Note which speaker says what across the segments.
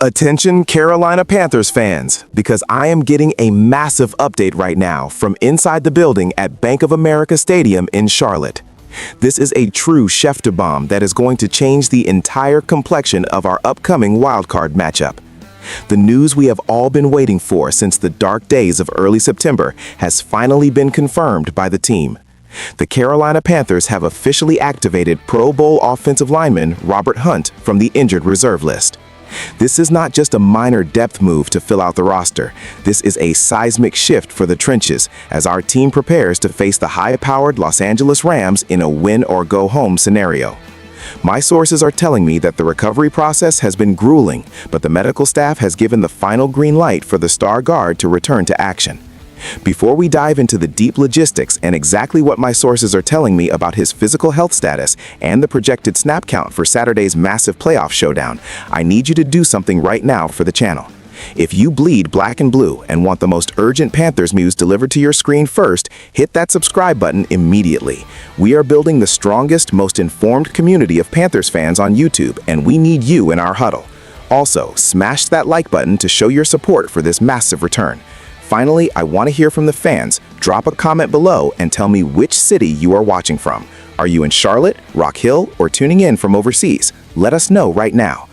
Speaker 1: Attention Carolina Panthers fans, because I am getting a massive update right now from inside the building at Bank of America Stadium in Charlotte. This is a true chef de bomb that is going to change the entire complexion of our upcoming wildcard matchup. The news we have all been waiting for since the dark days of early September has finally been confirmed by the team. The Carolina Panthers have officially activated Pro Bowl offensive lineman Robert Hunt from the injured reserve list. This is not just a minor depth move to fill out the roster. This is a seismic shift for the trenches as our team prepares to face the high-powered Los Angeles Rams in a win-or-go-home scenario. My sources are telling me that the recovery process has been grueling, but the medical staff has given the final green light for the star guard to return to action. Before we dive into the deep logistics and exactly what my sources are telling me about his physical health status and the projected snap count for Saturday's massive playoff showdown, I need you to do something right now for the channel. If you bleed black and blue and want the most urgent Panthers news delivered to your screen first, hit that subscribe button immediately. We are building the strongest, most informed community of Panthers fans on YouTube, and we need you in our huddle. Also, smash that like button to show your support for this massive return. Finally, I want to hear from the fans. Drop a comment below and tell me which city you are watching from. Are you in Charlotte, Rock Hill, or tuning in from overseas? Let us know right now.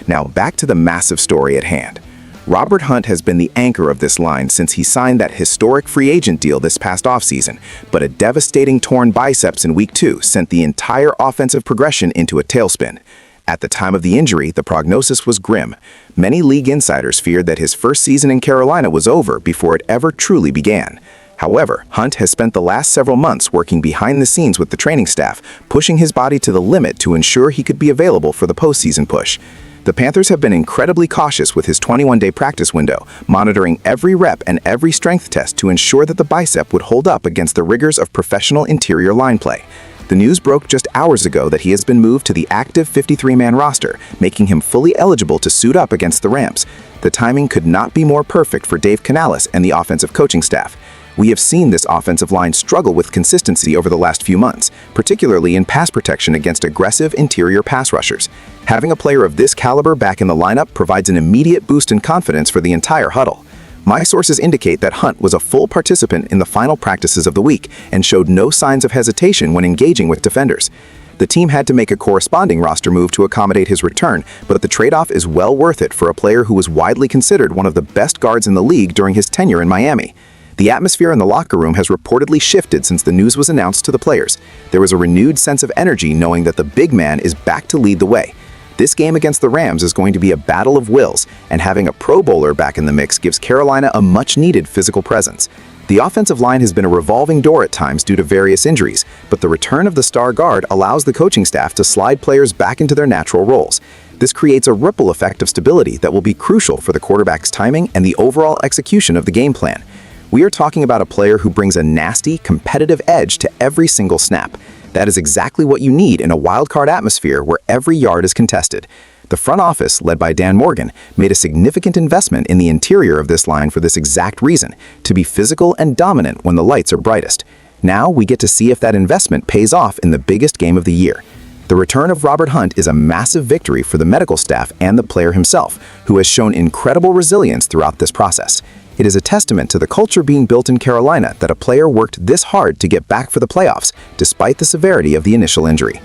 Speaker 1: Now back to the massive story at hand. Robert Hunt has been the anchor of this line since he signed that historic free agent deal this past offseason, but a devastating torn biceps in Week 2 sent the entire offensive progression into a tailspin. At the time of the injury, the prognosis was grim. Many league insiders feared that his first season in Carolina was over before it ever truly began. However, Hunt has spent the last several months working behind the scenes with the training staff, pushing his body to the limit to ensure he could be available for the postseason push. The Panthers have been incredibly cautious with his 21-day practice window, monitoring every rep and every strength test to ensure that the bicep would hold up against the rigors of professional interior line play. The news broke just hours ago that he has been moved to the active 53-man roster, making him fully eligible to suit up against the Rams. The timing could not be more perfect for Dave Canales and the offensive coaching staff. We have seen this offensive line struggle with consistency over the last few months, particularly in pass protection against aggressive interior pass rushers. Having a player of this caliber back in the lineup provides an immediate boost in confidence for the entire huddle. My sources indicate that Hunt was a full participant in the final practices of the week and showed no signs of hesitation when engaging with defenders. The team had to make a corresponding roster move to accommodate his return, but the trade-off is well worth it for a player who was widely considered one of the best guards in the league during his tenure in Miami. The atmosphere in the locker room has reportedly shifted since the news was announced to the players. There was a renewed sense of energy knowing that the big man is back to lead the way. This game against the Rams is going to be a battle of wills, and having a Pro Bowler back in the mix gives Carolina a much-needed physical presence. The offensive line has been a revolving door at times due to various injuries, but the return of the star guard allows the coaching staff to slide players back into their natural roles. This creates a ripple effect of stability that will be crucial for the quarterback's timing and the overall execution of the game plan. We are talking about a player who brings a nasty, competitive edge to every single snap. That is exactly what you need in a wildcard atmosphere where every yard is contested. The front office, led by Dan Morgan, made a significant investment in the interior of this line for this exact reason, to be physical and dominant when the lights are brightest. Now we get to see if that investment pays off in the biggest game of the year. The return of Robert Hunt is a massive victory for the medical staff and the player himself, who has shown incredible resilience throughout this process. It is a testament to the culture being built in Carolina that a player worked this hard to get back for the playoffs, despite the severity of the initial injury.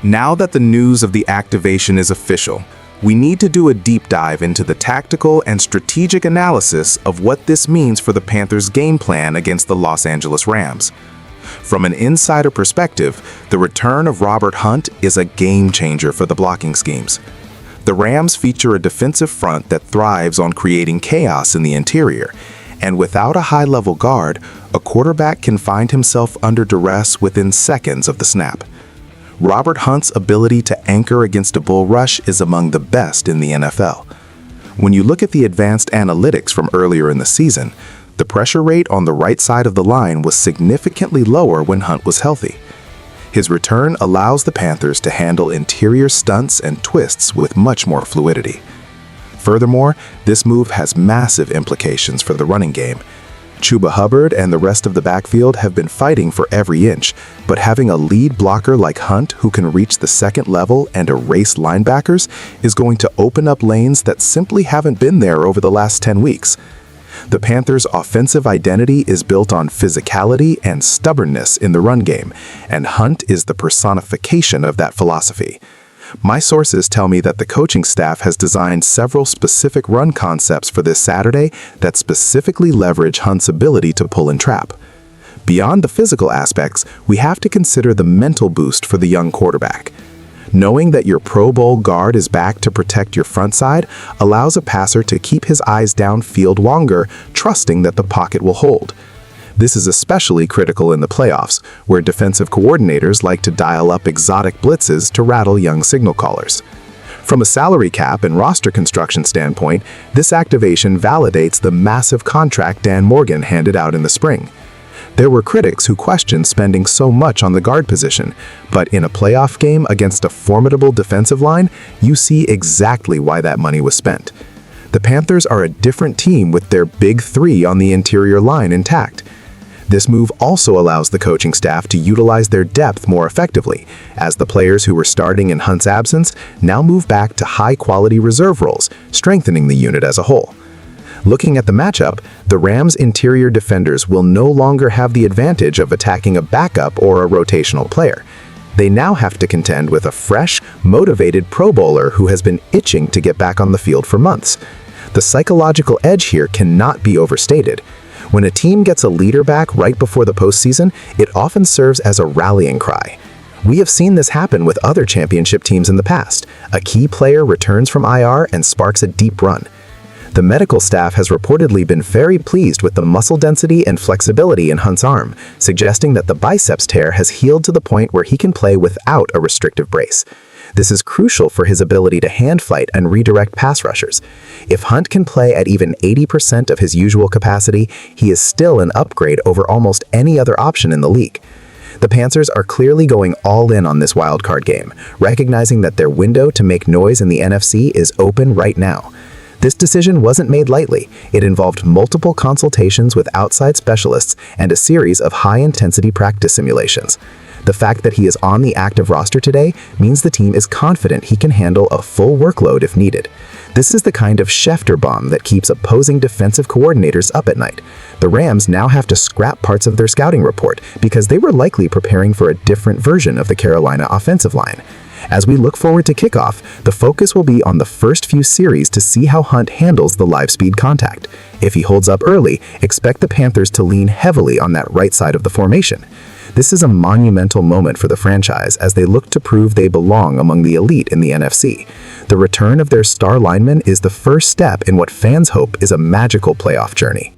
Speaker 2: Now that the news of the activation is official, we need to do a deep dive into the tactical and strategic analysis of what this means for the Panthers' game plan against the Los Angeles Rams. From an insider perspective, the return of Robert Hunt is a game changer for the blocking schemes. The Rams feature a defensive front that thrives on creating chaos in the interior, and without a high-level guard, a quarterback can find himself under duress within seconds of the snap. Robert Hunt's ability to anchor against a bull rush is among the best in the NFL. When you look at the advanced analytics from earlier in the season, the pressure rate on the right side of the line was significantly lower when Hunt was healthy. His return allows the Panthers to handle interior stunts and twists with much more fluidity. Furthermore, this move has massive implications for the running game. Chuba Hubbard and the rest of the backfield have been fighting for every inch, but having a lead blocker like Hunt who can reach the second level and erase linebackers is going to open up lanes that simply haven't been there over the last 10 weeks. The Panthers' offensive identity is built on physicality and stubbornness in the run game, and Hunt is the personification of that philosophy. My sources tell me that the coaching staff has designed several specific run concepts for this Saturday that specifically leverage Hunt's ability to pull and trap. Beyond the physical aspects, we have to consider the mental boost for the young quarterback. Knowing that your Pro Bowl guard is back to protect your front side allows a passer to keep his eyes downfield longer, trusting that the pocket will hold. This is especially critical in the playoffs, where defensive coordinators like to dial up exotic blitzes to rattle young signal callers. From a salary cap and roster construction standpoint, this activation validates the massive contract Dan Morgan handed out in the spring. There were critics who questioned spending so much on the guard position, but in a playoff game against a formidable defensive line, you see exactly why that money was spent. The Panthers are a different team with their big three on the interior line intact. This move also allows the coaching staff to utilize their depth more effectively, as the players who were starting in Hunt's absence now move back to high-quality reserve roles, strengthening the unit as a whole. Looking at the matchup, the Rams' interior defenders will no longer have the advantage of attacking a backup or a rotational player. They now have to contend with a fresh, motivated Pro Bowler who has been itching to get back on the field for months. The psychological edge here cannot be overstated. When a team gets a leader back right before the postseason, it often serves as a rallying cry. We have seen this happen with other championship teams in the past. A key player returns from IR and sparks a deep run. The medical staff has reportedly been very pleased with the muscle density and flexibility in Hunt's arm, suggesting that the biceps tear has healed to the point where he can play without a restrictive brace. This is crucial for his ability to hand fight and redirect pass rushers. If Hunt can play at even 80% of his usual capacity, he is still an upgrade over almost any other option in the league. The Panthers are clearly going all in on this wildcard game, recognizing that their window to make noise in the NFC is open right now. This decision wasn't made lightly. It involved multiple consultations with outside specialists and a series of high-intensity practice simulations. The fact that he is on the active roster today means the team is confident he can handle a full workload if needed. This is the kind of Schefter bomb that keeps opposing defensive coordinators up at night. The Rams now have to scrap parts of their scouting report because they were likely preparing for a different version of the Carolina offensive line. As we look forward to kickoff, the focus will be on the first few series to see how Hunt handles the live speed contact. If he holds up early, expect the Panthers to lean heavily on that right side of the formation. This is a monumental moment for the franchise as they look to prove they belong among the elite in the NFC. The return of their star lineman is the first step in what fans hope is a magical playoff journey.